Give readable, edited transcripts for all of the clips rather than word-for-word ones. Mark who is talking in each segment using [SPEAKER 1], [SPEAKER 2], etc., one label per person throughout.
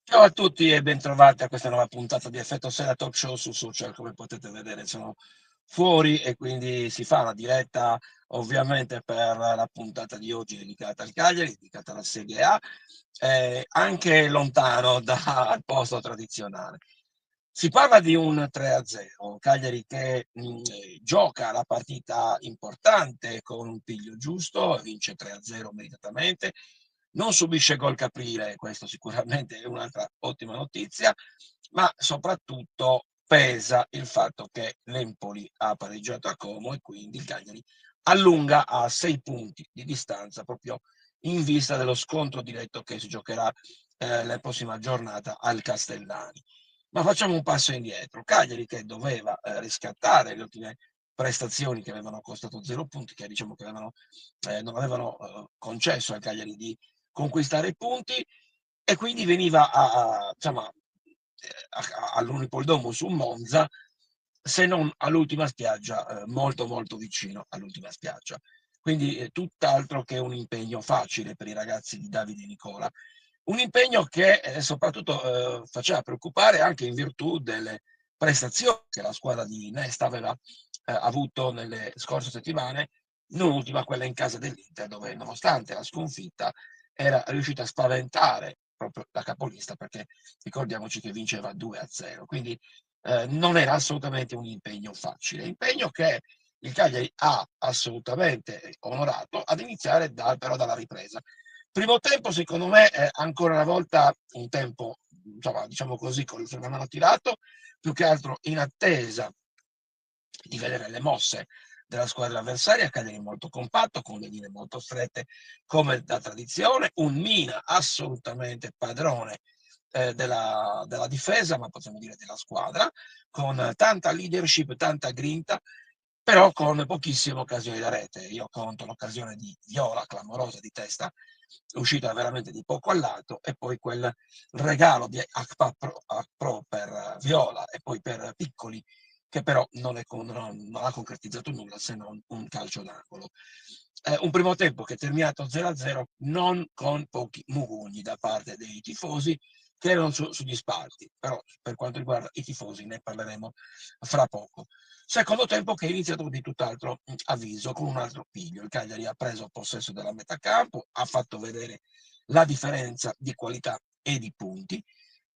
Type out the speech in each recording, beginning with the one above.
[SPEAKER 1] Ciao a tutti e bentrovati a questa nuova puntata di Effetto Sera Talk Show su social. Come potete vedere sono fuori e quindi si fa una diretta ovviamente per la puntata di oggi dedicata al Cagliari, dedicata alla Serie A, anche lontano dal posto tradizionale. Si parla di un 3-0, Cagliari che gioca la partita importante con un piglio giusto, vince 3-0 meritatamente, non subisce gol caprile, questo sicuramente è un'altra ottima notizia, ma soprattutto pesa il fatto che l'Empoli ha pareggiato a Como e quindi il Cagliari allunga a 6 punti di distanza proprio in vista dello scontro diretto che si giocherà la prossima giornata al Castellani. Ma facciamo un passo indietro. Cagliari che doveva riscattare le ultime prestazioni che avevano costato 0 punti, che diciamo che non avevano concesso al Cagliari di conquistare i punti, e quindi veniva insomma, all'Unipol su Monza, se non all'ultima spiaggia, molto molto vicino all'ultima spiaggia. Quindi tutt'altro che un impegno facile per i ragazzi di Davide Nicola. Un impegno che soprattutto faceva preoccupare anche in virtù delle prestazioni che la squadra di Nesta aveva avuto nelle scorse settimane, non ultima quella in casa dell'Inter, dove nonostante la sconfitta era riuscita a spaventare proprio la capolista, perché ricordiamoci che vinceva 2-0. Quindi non era assolutamente un impegno facile, impegno che il Cagliari ha assolutamente onorato ad iniziare però dalla ripresa. Primo tempo, secondo me, è ancora una volta un tempo, insomma, diciamo così, con il freno a mano tirato, più che altro in attesa di vedere le mosse della squadra avversaria. Cagliari molto compatto, con le linee molto strette come da tradizione, un Mina assolutamente padrone della difesa, ma possiamo dire della squadra, con tanta leadership, tanta grinta, però con pochissime occasioni da rete. Io conto l'occasione di Viola, clamorosa di testa, uscita veramente di poco al lato, e poi quel regalo di Akpa Pro per Viola e poi per Piccoli, che però non ha concretizzato nulla se non un calcio d'angolo. Un primo tempo che è terminato 0-0, non con pochi mugugni da parte dei tifosi che erano sugli spalti, però per quanto riguarda i tifosi ne parleremo fra poco. Secondo tempo che è iniziato di tutt'altro avviso, con un altro piglio. Il Cagliari ha preso possesso della metà campo, ha fatto vedere la differenza di qualità e di punti,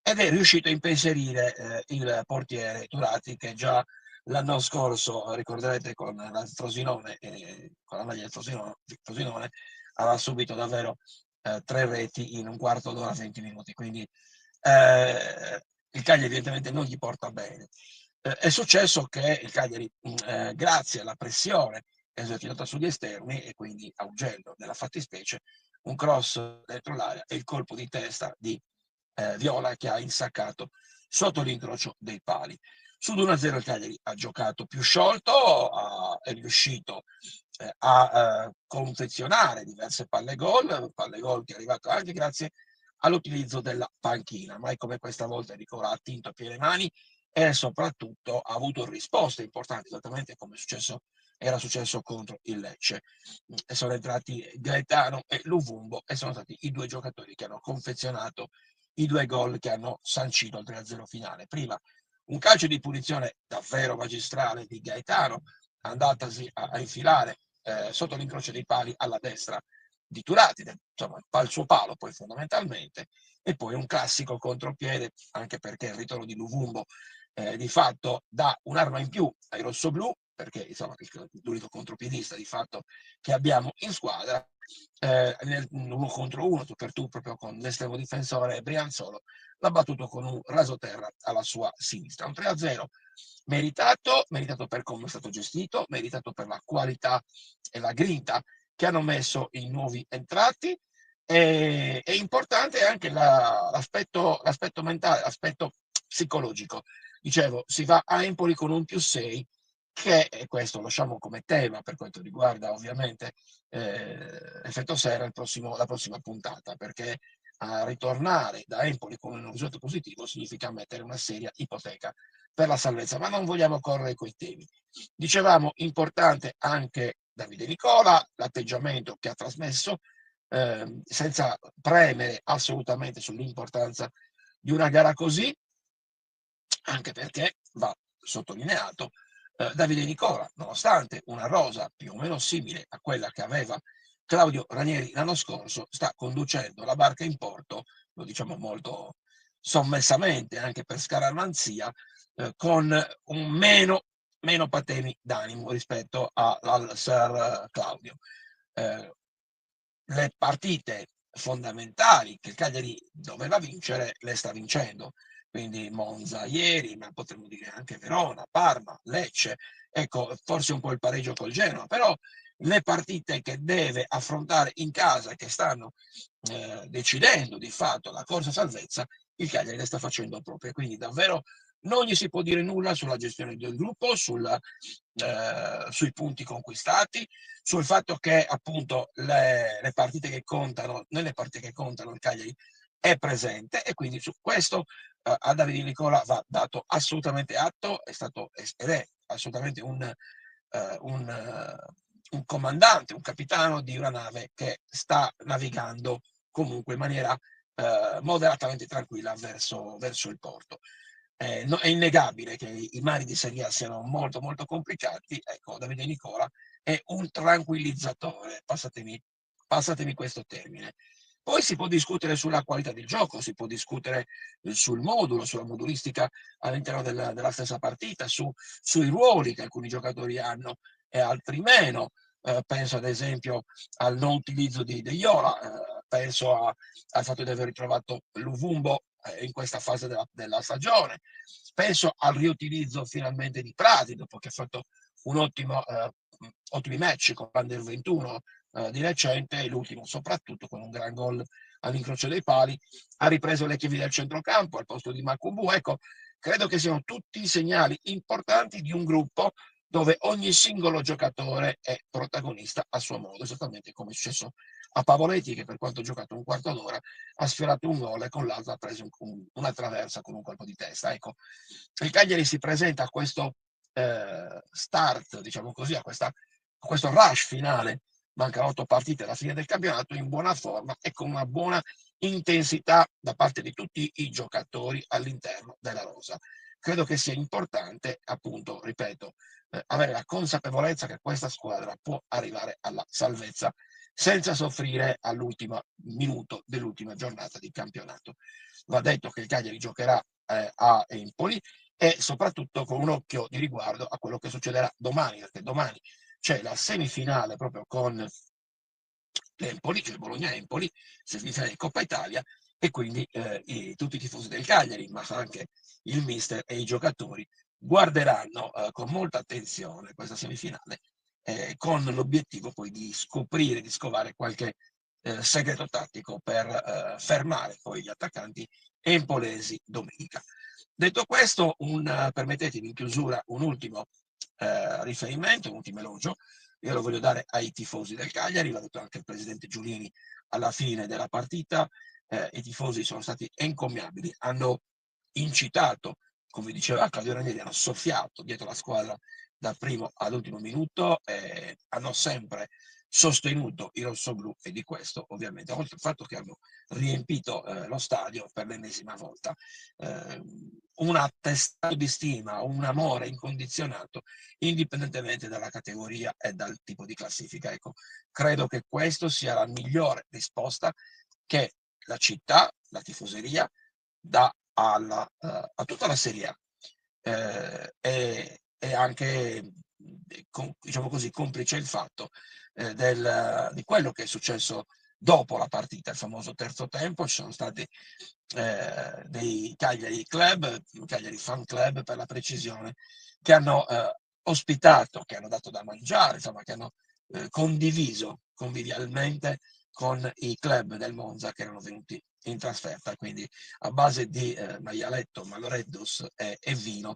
[SPEAKER 1] ed è riuscito a impensierire il portiere Turati, che già l'anno scorso, ricorderete, con la Frosinone, con la maglia del Frosinone, aveva subito davvero 3 reti in un quarto d'ora, 20 minuti, quindi il Cagliari evidentemente non gli porta bene. È successo che il Cagliari, grazie alla pressione esercitata sugli esterni, e quindi Augello nella fattispecie, un cross dentro l'area e il colpo di testa di Viola, che ha insaccato sotto l'incrocio dei pali. Sull'1-0 il Cagliari ha giocato più sciolto, è riuscito a confezionare diverse palle gol che è arrivato anche grazie all'utilizzo della panchina. Mai come questa volta Nicola ha attinto a piene mani e soprattutto ha avuto risposte importanti, esattamente come era successo contro il Lecce. E sono entrati Gaetano e Luvumbo e sono stati i due giocatori che hanno confezionato i 2 gol che hanno sancito il 3-0 finale. Prima un calcio di punizione davvero magistrale di Gaetano, andatasi a infilare sotto l'incrocio dei pali alla destra di Turati, insomma il suo palo poi fondamentalmente, e poi un classico contropiede, anche perché il ritorno di Luvumbo di fatto dà un'arma in più ai rossoblù, perché insomma l'unico contropiedista di fatto che abbiamo in squadra, nel 1 contro 1 tu per tu, proprio con l'estremo difensore Brianzolo, l'ha battuto con un rasoterra alla sua sinistra. Un 3-0 meritato per come è stato gestito, meritato per la qualità e la grinta che hanno messo i nuovi entrati, È importante anche l'aspetto mentale, l'aspetto psicologico. Dicevo, si va a Empoli con un +6 che, e questo lo lasciamo come tema per quanto riguarda ovviamente Effetto Sera la prossima puntata, perché a ritornare da Empoli con un risultato positivo significa mettere una seria ipoteca per la salvezza, ma non vogliamo correre coi temi. Dicevamo, importante anche Davide Nicola, l'atteggiamento che ha trasmesso, senza premere assolutamente sull'importanza di una gara così, anche perché va sottolineato, Davide Nicola, nonostante una rosa più o meno simile a quella che aveva Claudio Ranieri l'anno scorso, sta conducendo la barca in porto, lo diciamo molto sommessamente anche per scaramanzia, con un meno patemi d'animo rispetto al Sir Claudio. Eh, le partite fondamentali che il Cagliari doveva vincere le sta vincendo, quindi Monza ieri, ma potremmo dire anche Verona, Parma, Lecce, ecco, forse un po' il pareggio col Genoa, però le partite che deve affrontare in casa, che stanno decidendo di fatto la corsa salvezza, il Cagliari le sta facendo proprie, quindi davvero non gli si può dire nulla sulla gestione del gruppo, sui punti conquistati, sul fatto che appunto le partite che contano, nelle partite che contano il Cagliari è presente, e quindi su questo a Davide Nicola va dato assolutamente atto, è stato ed è assolutamente un comandante, un capitano di una nave che sta navigando comunque in maniera moderatamente tranquilla verso il porto. No, è innegabile che i mari di Serie A siano molto molto complicati, ecco, Davide Nicola è un tranquillizzatore, passatemi questo termine. Poi si può discutere sulla qualità del gioco, si può discutere sul modulo, sulla modulistica all'interno della stessa partita, sui ruoli che alcuni giocatori hanno e altri meno. Penso ad esempio al non utilizzo di Iola, penso al fatto di aver ritrovato Luvumbo in questa fase della stagione, penso al riutilizzo finalmente di Prati dopo che ha fatto un ottimi match con l'Under 21 di recente, e l'ultimo soprattutto con un gran gol all'incrocio dei pali, ha ripreso le chiavi del centrocampo al posto di Makumbu. Ecco, credo che siano tutti segnali importanti di un gruppo dove ogni singolo giocatore è protagonista a suo modo, esattamente come è successo a Pavoletti, che per quanto ha giocato un quarto d'ora ha sfiorato un gol e con l'altro ha preso una traversa con un colpo di testa. Ecco, il Cagliari si presenta a questo start, diciamo così, a questo rush finale, mancano 8 partite alla fine del campionato, in buona forma e con una buona intensità da parte di tutti i giocatori all'interno della rosa. Credo che sia importante, appunto, ripeto, avere la consapevolezza che questa squadra può arrivare alla salvezza senza soffrire all'ultimo minuto dell'ultima giornata di campionato. Va detto che il Cagliari giocherà a Empoli e soprattutto con un occhio di riguardo a quello che succederà domani, perché domani c'è la semifinale proprio con l'Empoli, cioè Bologna-Empoli, semifinale di Coppa Italia, e quindi tutti i tifosi del Cagliari, ma anche il mister e i giocatori guarderanno con molta attenzione questa semifinale, con l'obiettivo poi di scoprire, di scovare qualche segreto tattico per fermare poi gli attaccanti empolesi domenica. Detto questo, permettetemi in chiusura un ultimo riferimento, un ultimo elogio. Io lo voglio dare ai tifosi del Cagliari, l'ha detto anche il presidente Giulini alla fine della partita. I tifosi sono stati encomiabili, hanno incitato, come diceva Claudio Ranieri, hanno soffiato dietro la squadra dal primo all'ultimo minuto, hanno sempre sostenuto i rossoblù, e di questo ovviamente, oltre al fatto che hanno riempito lo stadio per l'ennesima volta, un attestato di stima, un amore incondizionato indipendentemente dalla categoria e dal tipo di classifica. Ecco, credo che questa sia la migliore risposta che la città, la tifoseria, dà a tutta la Serie A. E anche, diciamo così, complice il fatto di quello che è successo dopo la partita, il famoso terzo tempo. Ci sono stati dei Cagliari Club, Cagliari Fan Club per la precisione, che hanno ospitato, che hanno dato da mangiare, insomma, che hanno condiviso convivialmente con i club del Monza che erano venuti in trasferta, quindi a base di maialetto, malreddos e vino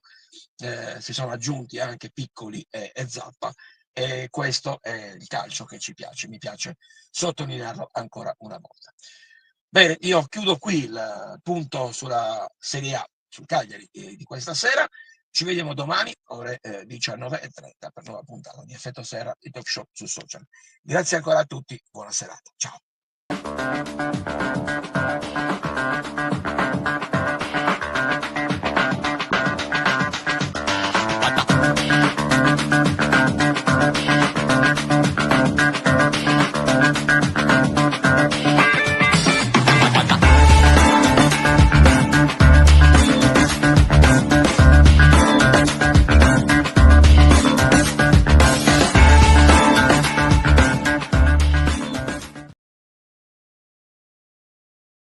[SPEAKER 1] si sono aggiunti anche piccoli e zappa, e questo è il calcio che ci piace, mi piace sottolinearlo ancora una volta. Bene, io chiudo qui il punto sulla Serie A, sul Cagliari di questa sera. Ci vediamo domani ore 19:30 per nuova puntata di Effetto Sera, il talk show su social. Grazie ancora a tutti, buona serata, ciao.